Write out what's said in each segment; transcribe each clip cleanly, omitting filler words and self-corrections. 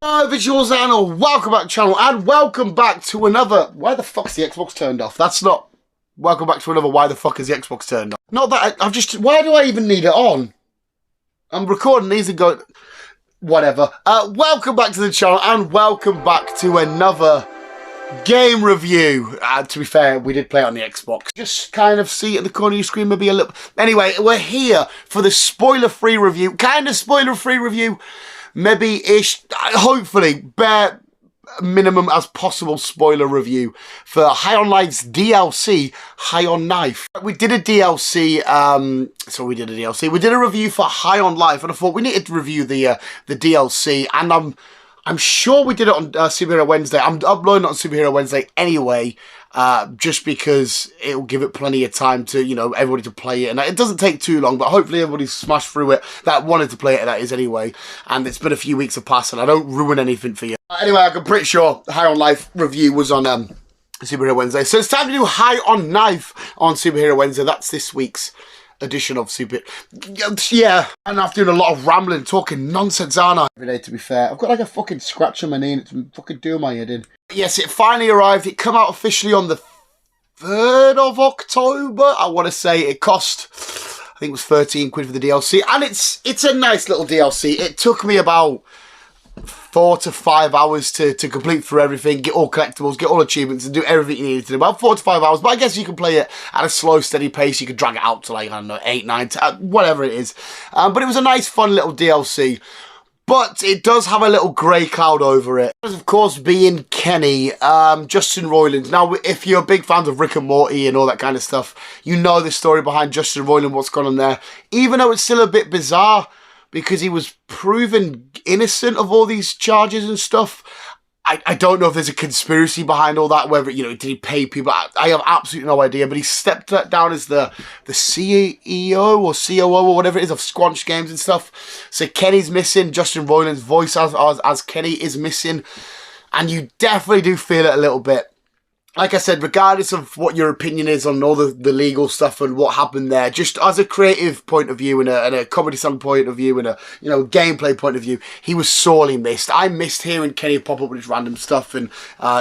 Hi visuals and welcome back to the channel and welcome back to another... Why the fuck's the Xbox turned off? That's not... Welcome back to another why the fuck is the Xbox turned off? Not that I've just... Why do I even need it on? I'm recording these and going... Whatever. Welcome back to the channel and welcome back to another game review. To be fair, we did play it on the Xbox. Just kind of see at the corner of your screen maybe a little... Anyway, we're here for the spoiler-free review. Kind of spoiler-free review. Maybe-ish, hopefully, bare minimum as possible spoiler review for High on Life's DLC, High on Knife. We did a DLC, We did a review for High on Life, and I thought we needed to review the DLC, and I'm sure we did it on Superhero Wednesday. I'm uploading it on Superhero Wednesday anyway, just because it'll give it plenty of time to, you know, everybody to play it. And it doesn't take too long, but hopefully everybody's smashed through it that wanted to play it, that is anyway. And it's been a few weeks have passed, and I don't ruin anything for you. Anyway, I'm pretty sure High on Life review was on Superhero Wednesday. So it's time to do High on Knife on Superhero Wednesday. That's this week's edition of Super... Yeah, and after doing a lot of rambling, talking nonsense, aren't I? Every day, to be fair. I've got like a fucking scratch on my knee and it's fucking doing my head in. Yes, it finally arrived. It came out officially on the 3rd of October. I want to say it cost... I think it was 13 quid for the DLC. And it's a nice little DLC. It took me about 4 to 5 hours to complete through everything, get all collectibles, get all achievements, and do everything you needed to do. About 4 to 5 hours, but I guess you can play it at a slow, steady pace. You could drag it out to, like, I don't know, 8, 9, 10, whatever it is. But it was a nice, fun little DLC. But it does have a little grey cloud over it. Of course, being Kenny, Justin Roiland. Now, if you're big fans of Rick and Morty and all that kind of stuff, you know the story behind Justin Roiland, what's gone on there. Even though it's still a bit bizarre, because he was proven innocent of all these charges and stuff. I don't know if there's a conspiracy behind all that, whether, you know, did he pay people? I have absolutely no idea, but he stepped down as the CEO or COO or whatever it is of Squanch Games and stuff. So Kenny's missing, Justin Roiland's voice as Kenny is missing, and you definitely do feel it a little bit. Like I said, regardless of what your opinion is on all the legal stuff and what happened there, just as a creative point of view and a comedy song point of view and a, you know, gameplay point of view, he was sorely missed. I missed hearing Kenny pop up with his random stuff and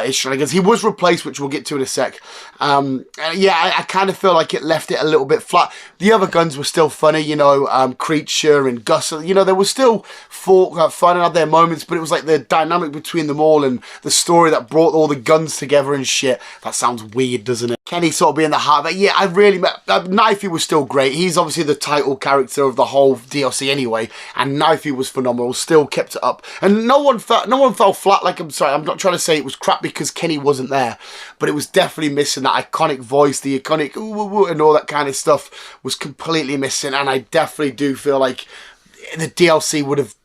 his shenanigans. He was replaced, which we'll get to in a sec. Yeah, I kind of feel like it left it a little bit flat. The other guns were still funny, you know, Creature and Gus, you know, they were still fun and had their moments, but it was like the dynamic between them all and the story that brought all the guns together and shit. That sounds weird, doesn't it? Kenny sort of being the heart of it. Yeah, I really... Knifey was still great. He's obviously the title character of the whole DLC anyway, and Knifey was phenomenal, still kept it up. And no one fell flat. Like, I'm sorry, I'm not trying to say it was crap because Kenny wasn't there, but it was definitely missing that iconic voice, the iconic ooh, ooh, ooh, and all that kind of stuff was completely missing, and I definitely do feel like the DLC would have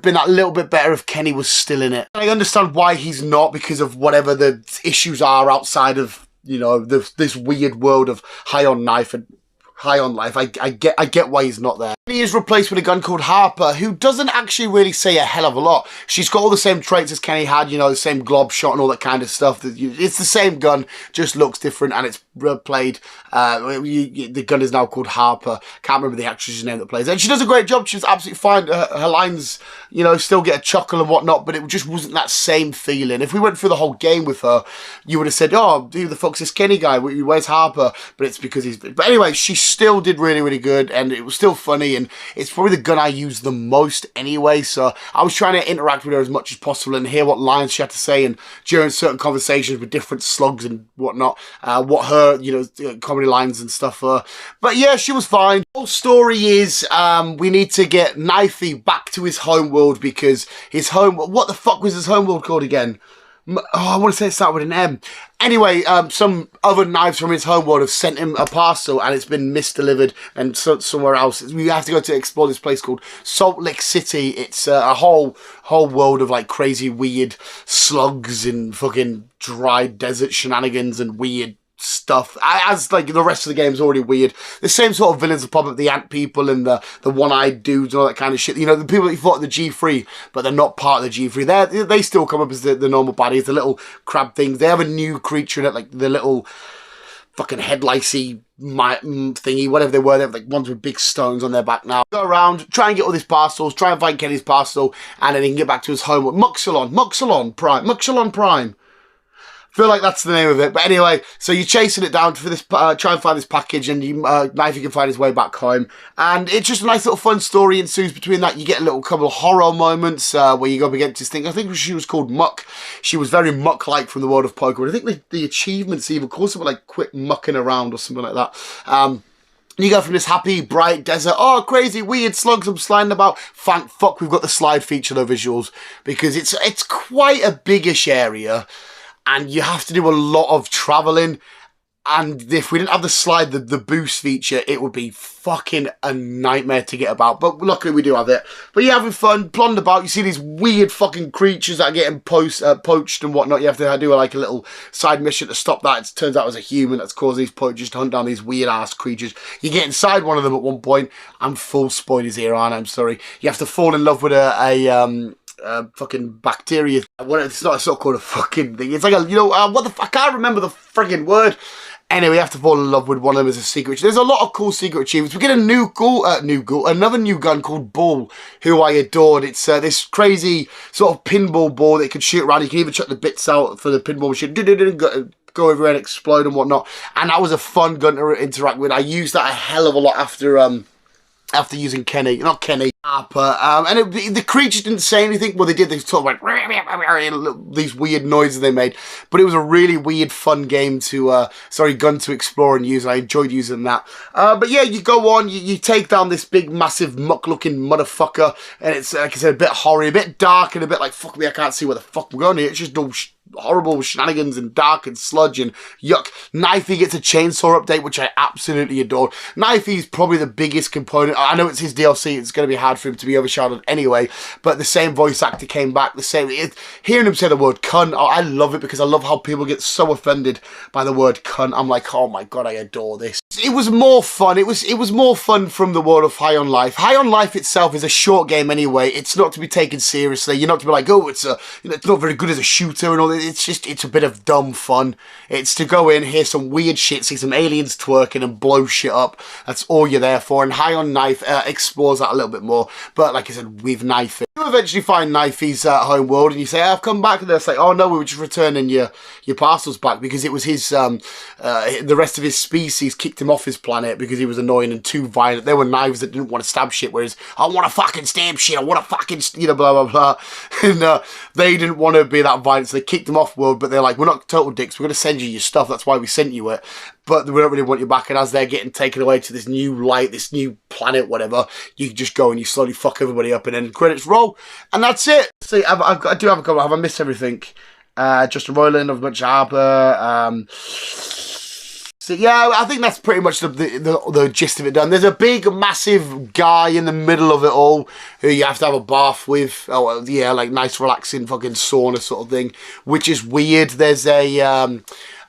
been a little bit better if Kenny was still in it. I understand why he's not, because of whatever the issues are outside of, you know, this weird world of High on Knife and High on Life. I get why he's not there. He is replaced with a gun called Harper, who doesn't actually really say a hell of a lot. She's got all the same traits as Kenny had, you know, the same glob shot and all that kind of stuff. It's the same gun, just looks different, and it's played. The gun is now called Harper. Can't remember the actress's name that plays it. And she does a great job. She's absolutely fine. Her lines, you know, still get a chuckle and whatnot, but it just wasn't that same feeling. If we went through the whole game with her, you would have said, oh, who the fuck's this Kenny guy? Where's Harper? But it's because he's... But anyway, she still did really, really good, and it was still funny, and it's probably the gun I use the most anyway, so I was trying to interact with her as much as possible and hear what lines she had to say, and during certain conversations with different slugs and whatnot, what her, you know, comedy lines and stuff were. But yeah, she was fine. The whole story is, we need to get Knifey back to his homeworld, because his home... What the fuck was his homeworld called again? Oh, I want to say it started with an M. Anyway, some other knives from his homeworld have sent him a parcel and it's been misdelivered and somewhere else. We have to go to explore this place called Salt Lake City. It's a whole world of like crazy, weird slugs and fucking dry desert shenanigans and weird stuff. As like the rest of the game is already weird. The same sort of villains that pop up, the ant people and the one-eyed dudes and all that kind of shit. You know, the people that you fought at the G3, but they're not part of the G3. They still come up as the normal baddies, the little crab things. They have a new creature in it, like the little fucking headlicey thingy, whatever they were. They have like ones with big stones on their back now. Go around, try and get all these parcels, try and find Kenny's parcel, and then he can get back to his home. Muxalon Prime. I feel like that's the name of it. But anyway, so you're chasing it down for this, try and find this package, and Knifey can find his way back home. And it's just a nice little fun story ensues between that. You get a little couple of horror moments where you go up against this thing. I think she was called Muck. She was very Muck-like from the world of Pokemon. I think the achievements even called something like quit mucking around or something like that. You go from this happy, bright desert, oh, crazy, weird slugs I'm sliding about. Thank fuck we've got the slide feature, though, visuals, because it's quite a biggish area. And you have to do a lot of travelling. And if we didn't have the slide, the boost feature, it would be fucking a nightmare to get about. But luckily we do have it. But you're having fun, plodding about. You see these weird fucking creatures that are getting poached and whatnot. You have to do like a little side mission to stop that. It turns out it was a human that's causing these poachers to hunt down these weird ass creatures. You get inside one of them at one point. I'm full spoilers here, aren't I? I'm sorry. You have to fall in love with a fucking bacteria. It's not sort of called a fucking thing. It's like a, what the I can't remember the friggin' word. Anyway, you have to fall in love with one of them as a secret. There's a lot of cool secret achievements. We get another new gun called Bull, who I adored. It's this crazy sort of pinball ball that you can shoot around. You can even chuck the bits out for the pinball machine. Go over and explode and whatnot. And that was a fun gun to interact with. I used that a hell of a lot after using Harper, and the creatures didn't say anything. Well, they did. They sort of went these weird noises they made, but it was a really weird, fun game gun to explore and use. I enjoyed using that. But yeah, you go on, you take down this big, massive, muck-looking motherfucker, and it's like I said, a bit horror, a bit dark, and a bit like fuck me, I can't see where the fuck we're going here. It's just all horrible shenanigans and dark and sludge and yuck. Knifey gets a chainsaw update, which I absolutely adore. Knifey's probably the biggest component. I know it's his DLC, it's going to be hard for him to be overshadowed anyway, but the same voice actor came back, hearing him say the word cunt, I love it, because I love how people get so offended by the word cunt. I'm like, oh my god, I adore this. It was more fun. It was more fun from the world of High on Life. High on Life itself is a short game anyway. It's not to be taken seriously. You're not to be like, oh, it's not very good as a shooter and all that. It's a bit of dumb fun. It's to go in, hear some weird shit, see some aliens twerking and blow shit up. That's all you're there for. And High on Knife explores that a little bit more. But like I said, with Knifey, you eventually find Knifey's home world, and you say, I've come back, and they're like, oh no, we were just returning your parcels back, because it was his the rest of his species kicked him off his planet because he was annoying and too violent. There were knives that didn't want to stab shit, whereas I want to fucking stab shit, I want to fucking blah blah blah. And they didn't want to be that violent, so they kicked him off world. But they're like, we're not total dicks, we're going to send you your stuff, that's why we sent you it, but we don't really want you back. And as they're getting taken away to this new light, this new planet, whatever, you just go and you slowly fuck everybody up, and then credits roll, and that's it. See, I do have a couple. Have I missed everything? Justin Roiland, of much Harper. So yeah, I think that's pretty much the gist of it done. There's a big, massive guy in the middle of it all who you have to have a bath with. Oh yeah, like nice, relaxing, fucking sauna sort of thing, which is weird. There's a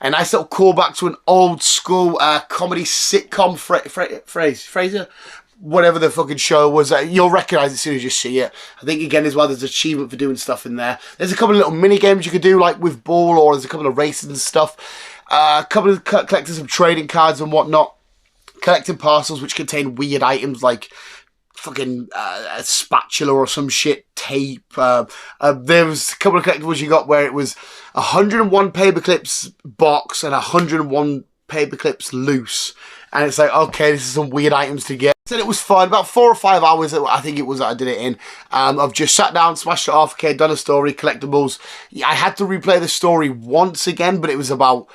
nice little callback to an old school comedy sitcom Frasier. Whatever the fucking show was, you'll recognise it as soon as you see it. I think again as well, there's an achievement for doing stuff in there. There's a couple of little mini games you could do, like with Ball, or there's a couple of races and stuff. A couple of collecting some trading cards and whatnot. Collecting parcels which contain weird items like fucking a spatula or some shit, tape. There was a couple of collectibles you got where it was 101 paperclips box and 101 paperclips loose. And it's like, okay, this is some weird items to get. So it was fun. About 4 or 5 hours, I think it was, that I did it in. I've just sat down, smashed it off, okay, done a story, collectibles. I had to replay the story once again, but it was about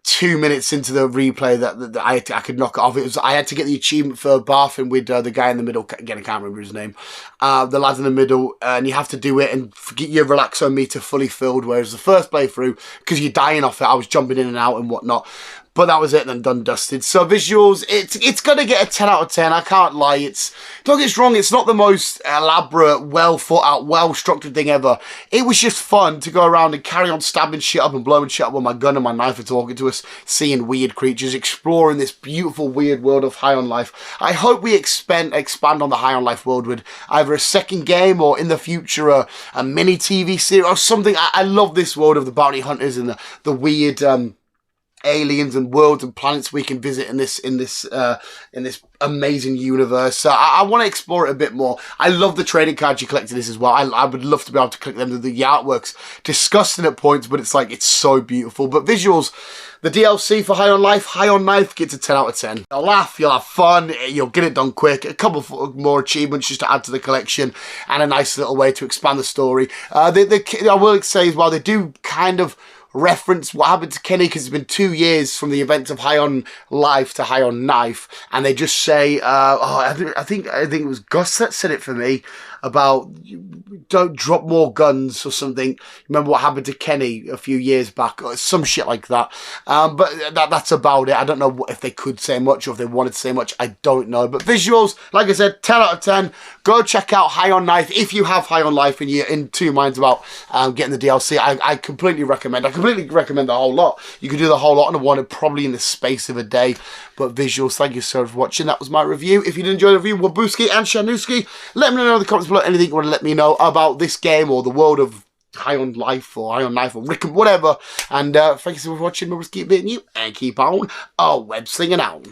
2 minutes into the replay that I could knock it off. I had to get the achievement for bathing with the guy in the middle. Again, I can't remember his name. The lad in the middle, and you have to do it and get your relaxo meter fully filled. Whereas the first playthrough, because you're dying off it, I was jumping in and out and whatnot. But that was it, then done, dusted. So visuals, it's going to get a 10 out of 10. I can't lie. Don't get us wrong, it's not the most elaborate, well thought out, well structured thing ever. It was just fun to go around and carry on stabbing shit up and blowing shit up with my gun and my knife and talking to us, seeing weird creatures, exploring this beautiful, weird world of High on Life. I hope we expand on the High on Life world with either a second game or in the future a mini TV series or something. I love this world of the bounty hunters and the weird aliens and worlds and planets we can visit in this amazing universe. So I want to explore it a bit more. I love the trading cards you collect in this as well. I would love to be able to collect them. The artwork's disgusting at points, but it's like, it's so beautiful. But visuals, the DLC for High on Life, High on Knife gets a 10 out of 10. You'll laugh, you'll have fun, you'll get it done quick, a couple more achievements just to add to the collection, and a nice little way to expand the story. I will say as well, they do kind of reference what happened to Kenny, because it's been 2 years from the events of High on Life to High on Knife, and they just say, I think it was Gus that said it for me, about don't drop more guns or something. Remember what happened to Kenny a few years back, or some shit like that. But that's about it. I don't know if they could say much, or if they wanted to say much. I don't know. But visuals, like I said, 10 out of 10. Go check out High on Knife if you have High on Life and you're in two minds about getting the DLC. I completely recommend. I completely recommend the whole lot. You can do the whole lot in one, probably in the space of a day. But visuals, thank you so much for watching. That was my review. If you did enjoy the review, Wabuski and Shanuski, let me know in the comments below anything you want to let me know about this game or the world of High on Life or High on Knife or Rick and whatever. And thank you so much for watching. We'll keep beating you and keep on web slinging out.